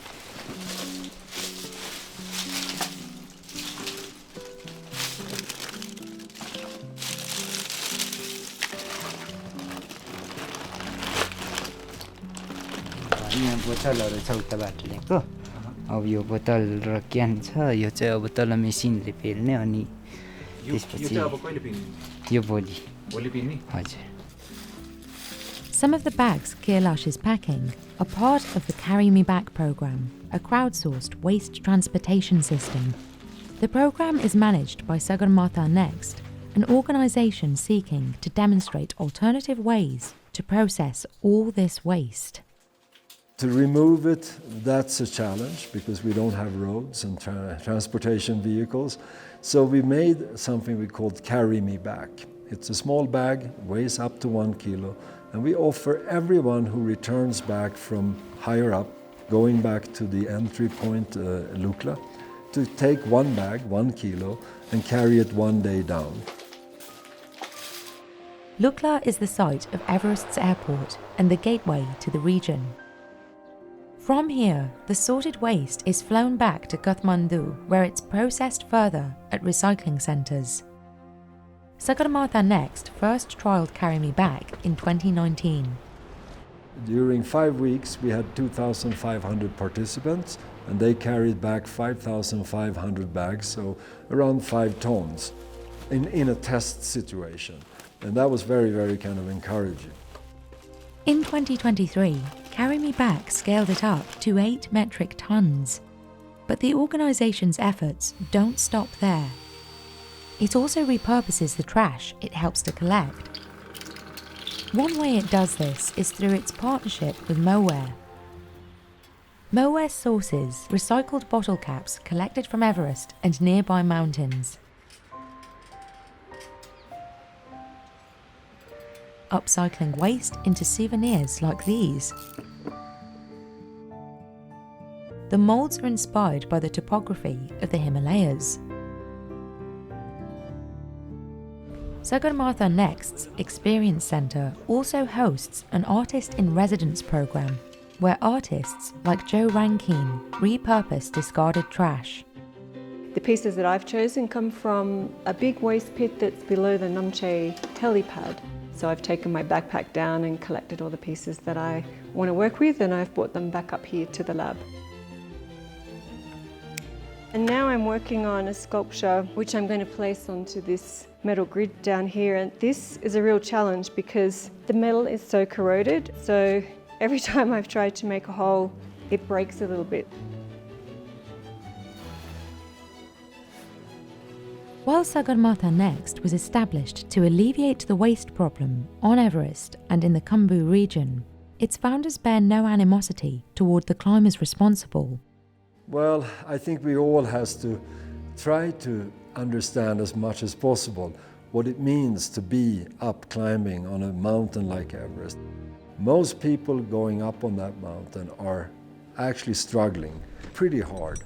यहाँ बोतलहरू छ उताबाट ल्याएको अब यो बोतल र क्यान छ यो चाहिँ अब तल मेसिनले पेल्ने अनि त्यसपछि यो भोलि पिन्ने हजुर. Some of the bags Kailash is packing are part of the Carry Me Back program, a crowdsourced waste transportation system. The program is managed by Sagarmatha Next, an organisation seeking to demonstrate alternative ways to process all this waste. To remove it, that's a challenge because we don't have roads and transportation vehicles. So we made something we called Carry Me Back. It's a small bag, weighs up to 1 kilo, and we offer everyone who returns back from higher up, going back to the entry point, Lukla, to take one bag, 1 kilo, and carry it one day down. Lukla is the site of Everest's airport and the gateway to the region. From here, the sorted waste is flown back to Kathmandu, where it's processed further at recycling centres. Sagarmatha Next first trialled Carry Me Back in 2019. During 5 weeks, we had 2,500 participants, and they carried back 5,500 bags, so around 5 tons, in a test situation. And that was very, very kind of encouraging. In 2023, Carry Me Back scaled it up to 8 metric tons. But the organisation's efforts don't stop there. It also repurposes the trash it helps to collect. One way it does this is through its partnership with Moware. Moware sources recycled bottle caps collected from Everest and nearby mountains. Upcycling waste into souvenirs like these. The moulds are inspired by the topography of the Himalayas. Sagarmatha Next's Experience Centre also hosts an Artist in Residence programme, where artists like Joe Rankine repurpose discarded trash. The pieces that I've chosen come from a big waste pit that's below the Namche helipad. So I've taken my backpack down and collected all the pieces that I want to work with, and I've brought them back up here to the lab. And now I'm working on a sculpture which I'm going to place onto this metal grid down here, and this is a real challenge because the metal is so corroded, so every time I've tried to make a hole, it breaks a little bit. While Sagarmatha Next was established to alleviate the waste problem on Everest and in the Khumbu region, its founders bear no animosity toward the climbers responsible. Well, I think we all has to try to understand as much as possible what it means to be up climbing on a mountain like Everest. Most people going up on that mountain are actually struggling pretty hard,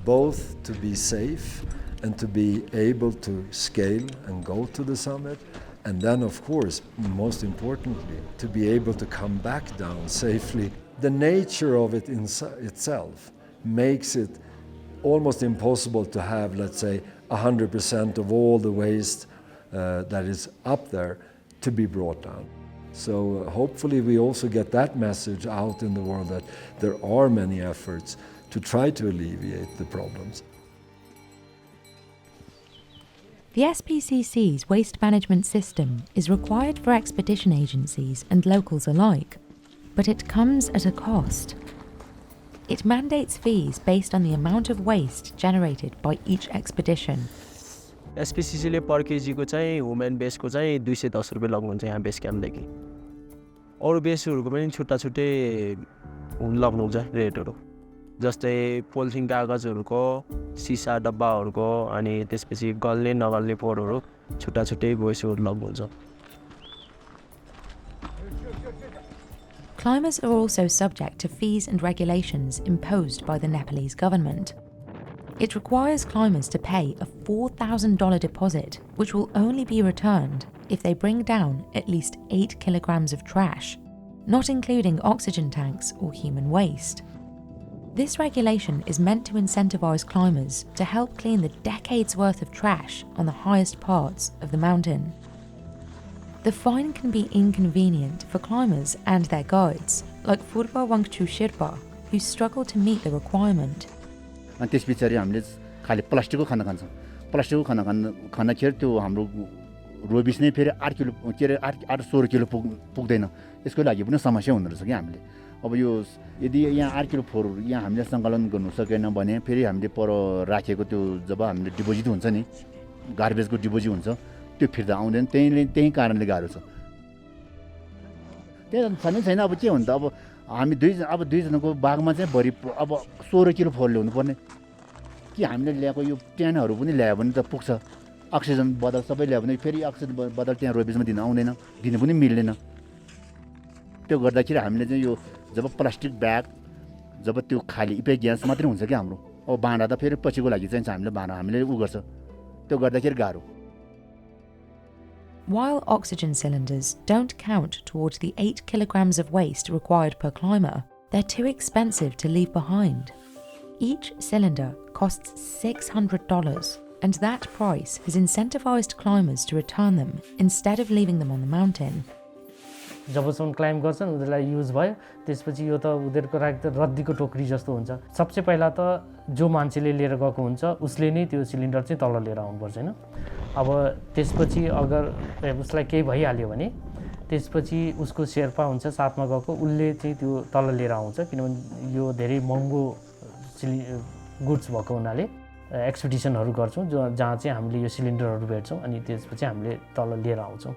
both to be safe and to be able to scale and go to the summit, and then of course, most importantly, to be able to come back down safely. The nature of it in itself makes it almost impossible to have, let's say, 100% of all the waste that is up there to be brought down. So hopefully we also get that message out in the world that there are many efforts to try to alleviate the problems. The SPCC's waste management system is required for expedition agencies and locals alike, but it comes at a cost. It mandates fees based on the amount of waste generated by each expedition. SPCC ले पर केजीको चाहिँ human बेसको चाहिँ 210 रुपैयाँ लाग्नुहुन्छ यहाँ base क्याम्पदेखि। अरू बेसहरूको पनि छुट्टा छुट्टै लाग्नुहुन्छ रेटहरू। जस्तै पोलिथिन कागजहरूको, सिसा डब्बाहरूको अनि त्यसपछि गल्ने नगल्ने पोहोरहरू छुट्टा छुट्टै बेसहरू लाग्नुहुन्छ। Climbers are also subject to fees and regulations imposed by the Nepalese government. It requires climbers to pay a $4,000 deposit, which will only be returned if they bring down at least 8 kilograms of trash, not including oxygen tanks or human waste. This regulation is meant to incentivize climbers to help clean the decades worth of trash on the highest parts of the mountain. The fine can be inconvenient for climbers and their guides, like Furba Wangchu Shirpa, who struggle to meet the requirement. अनि त्यसपछि हामीले खाली प्लास्टिकको खाना खान्छौँ। प्लास्टिकको खाना खानाखेरि त्यो हाम्रो रोबिस नै फेरि 8 किलो के रे 8-16 किलो पुग्दैन। यसको लागि पनि समस्या हुँदो रहेछ के हामीले। अब यो यदि यहाँ 8 किलो फोहोर यहाँ हामीले सङ्कलन गर्न सकेन भने फेरि हामीले पर राखेको त्यो जब हामीले डिपोजिट हुन्छ नि गार्बेजको डिपोजिट हुन्छ त्यो फिर्ता आउँदैन त्यही कारणले गाह्रो छ। त्यही छनै छैन अब के हुन्छ अब हामी दुई जनाको बागमा चाहिँ भरि अब 16 किलो फोहोर ल्याउनु पर्ने कि हामीले ल्याएको यो ट्यानहरू पनि ल्यायो भने त पुग्छ। अक्सिजन बदल सबै ल्यायो भने फेरि अक्सिजन बदल त्यहाँ रोबिसमा दिन आउँदैन, दिन पनि मिल्दैन। त्यो गर्दाखेरि हामीले चाहिँ यो जब प्लास्टिक ब्याग जब त्यो खाली इपे ग्यास मात्रै हुन्छ कि हाम्रो अब भाँडा त फेरि पछिको लागि चाहिँ हामीले भाँडा हामीले उ गर्छ त्यो गर्दाखेरि गाह्रो। While oxygen cylinders don't count towards the 8 kilograms of waste required per climber, they're too expensive to leave behind. Each cylinder costs $600, and that price has incentivized climbers to return them instead of leaving them on the mountain. जबसम्म climb गर्छन् उनीहरूलाई use भयो त्यसपछि यो त उनीहरूको राख्दा रद्दीको टोकरी जस्तो हुन्छ। सबसे पहिला त जो मान्छेले लिएर गएको हुन्छ उसले नै त्यो सिलिन्डर चाहिँ तल लिएर आउनुपर्छ हैन। अब त्यसपछि अगर उसलाई केही भइहाल्यो भने त्यसपछि उसको शेर्पा हुन्छ साथमा गएको उसले चाहिँ त्यो तल लिएर आउँछ किनभने यो धेरै महँगो गुड्स भएको हुनाले एक्सपिडिसनहरू गर्छौं जहाँ चाहिँ हामीले यो सिलिन्डरहरू भेट्छौं अनि त्यसपछि हामीले तल लिएर आउँछौं।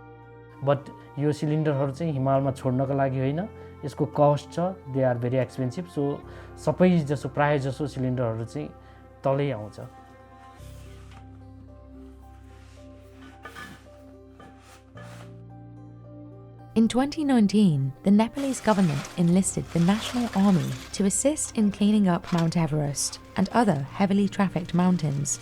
बट यो सिलिन्डरहरू चाहिँ हिमालमा छोड्नको लागि होइन, यसको कस्ट छ, दे आर भेरी एक्सपेन्सिभ। सो सबै जसो प्राय जसो सिलिन्डरहरू चाहिँ तलै आउँछ। In 2019, the Nepalese government enlisted the National Army to assist in cleaning up Mount Everest and other heavily trafficked mountains.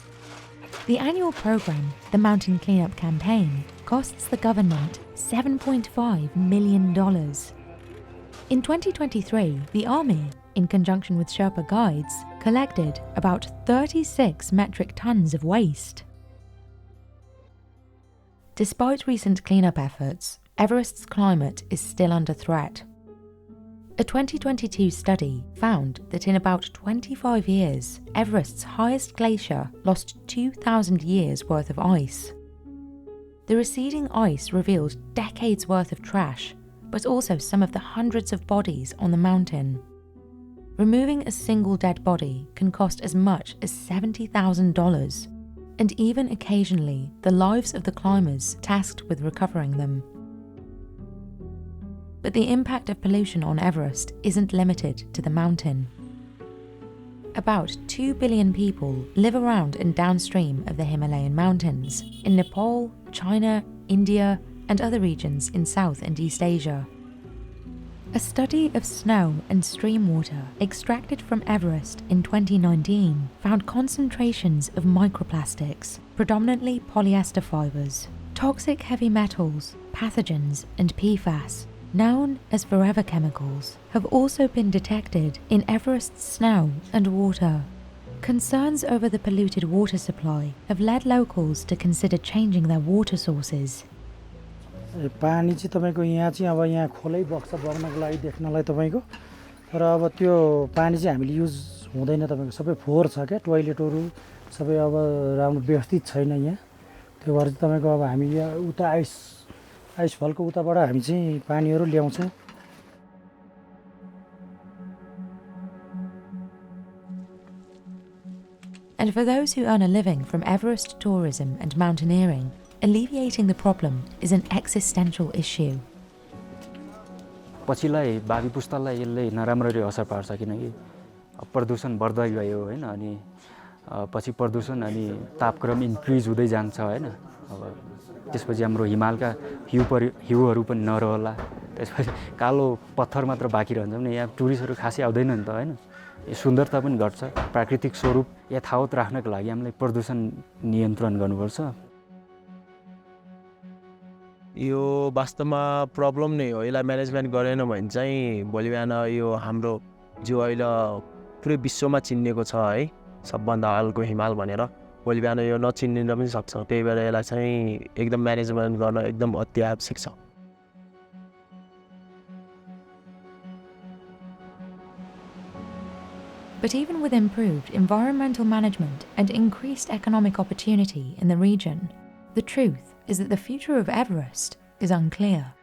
The annual program, the Mountain Cleanup Campaign, costs the government $7.5 million. In 2023, the Army, in conjunction with Sherpa guides, collected about 36 metric tons of waste. Despite recent cleanup efforts, Everest's climate is still under threat. A 2022 study found that in about 25 years, Everest's highest glacier lost 2,000 years' worth of ice. The receding ice revealed decades' worth of trash, but also some of the hundreds of bodies on the mountain. Removing a single dead body can cost as much as $70,000, and even occasionally the lives of the climbers tasked with recovering them. But the impact of pollution on Everest isn't limited to the mountain. About 2 billion people live around and downstream of the Himalayan mountains, in Nepal, China, India, and other regions in South and East Asia. A study of snow and stream water extracted from Everest in 2019 found concentrations of microplastics, predominantly polyester fibers, toxic heavy metals, pathogens, and PFAS, known as forever chemicals, have also been detected in Everest's snow and water. Concerns over the polluted water supply have led locals to consider changing their water sources. पानी चाहिँ तपाईको यहाँ चाहिँ अब यहाँ खोलै बक्छ बग्नको लागि देख्नलाई तपाईको तर अब त्यो पानी चाहिँ हामीले युज हुँदैन तपाईको सबै फोहोर छ के टोयलेटहरु सबै अब राम्रो व्यवस्थित छैन यहाँ त्यो भएर चाहिँ तपाईँको अब हामी यहाँ उता आइस फलको उताबाट हामी चाहिँ पानीहरू ल्याउँछौँ। And for those who earn a living from Everest tourism and mountaineering, alleviating the problem is an existential issue. पछिलाई भावी पुस्तालाई यसले नराम्ररी असर पार्छ किनकि प्रदूषण बढ्दै गयो हैन अनि पछि प्रदूषण अनि तापक्रम इन्क्रिज हुँदै जान्छ हैन अब त्यसपछि हाम्रो हिमालका हिउँहरू पनि नरहला त्यसपछि कालो पत्थर मात्र बाँकी रहन्छ भने यहाँ टुरिस्टहरू खासै आउँदैन नि त हैन यो सुन्दरता पनि घट्छ प्राकृतिक स्वरूप यथावत राख्नको लागि हामीले प्रदूषण नियन्त्रण गर्नुपर्छ यो वास्तवमा प्रब्लम नै हो यसलाई म्यानेजमेन्ट गरेन भने चाहिँ भोलि बिहान यो हाम्रो जो अहिले पुरै विश्वमा चिनिएको छ है सबभन्दा हल्को हिमाल भनेर भोलि बिहान यो नचिनिन पनि सक्छ त्यही भएर यसलाई चाहिँ एकदम म्यानेजमेन्ट गर्न एकदम अति आवश्यक छ But even with improved environmental management and increased economic opportunity in the region, the truth is that the future of Everest is unclear.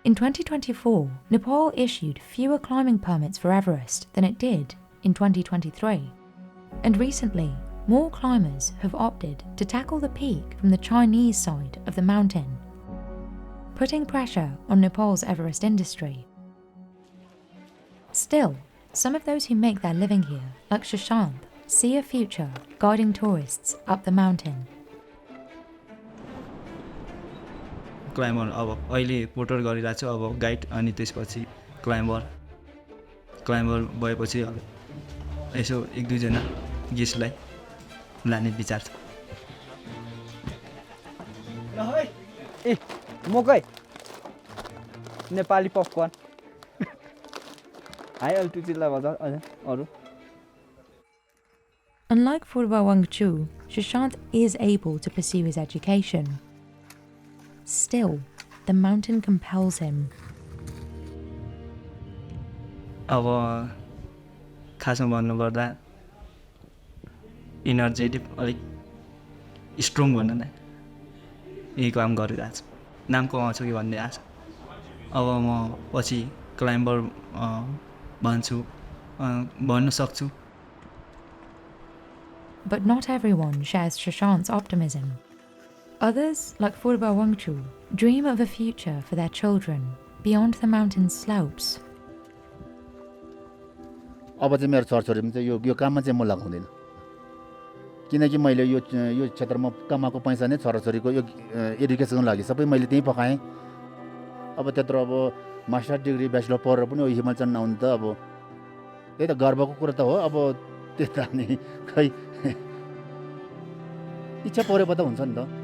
In 2024, Nepal issued fewer climbing permits for Everest than it did in 2023. And recently, more climbers have opted to tackle the peak from the Chinese side of the mountain, putting pressure on Nepal's Everest industry. Still, some of those who make their living here, like Shashanth, see a future guiding tourists up the mountain. Climber अब अहिले porter गरिरहेको छु अब guide अनि त्यसपछि climber भएपछि अब यसो एक दुईजना गेस्टलाई लाने विचार छ ए मकै नेपाली पपकर्न हाई अल्टिट्युडलाई भन्दा अरू Unlike Phurba Wangchu, Shashanth is able to pursue his education. Still, the mountain compels him. अब खासमा भन्नुपर्दा इनर्जेटिक अलिक स्ट्रङ भन्न नै यही काम गरिरहेको छु नाम कमाउँछु कि भन्ने आशा अब म पछि क्लाइम्बर भन्न सक्छु But not everyone shares Shashanth's optimism. Others, like Phurba Wangchu, dream of a future for their children beyond the mountain slopes. अब चाहिँ मेरो छोरछोरीमा चाहिँ यो काममा चाहिँ म लगाउँदिन किनकि मैले यो क्षेत्रमा कमाएको पैसा नै छोराछोरीको यो एजुकेसनको लागि सबै मैले त्यहीँ पकाएँ अब त्यत्रो अब मास्टर डिग्री ब्याचलर पढेर पनि हिमाल चढ्न आउनु त अब त्यही त गर्वको कुरा त हो अब त्यता नि खै इच्छा परेको त हुन्छ नि त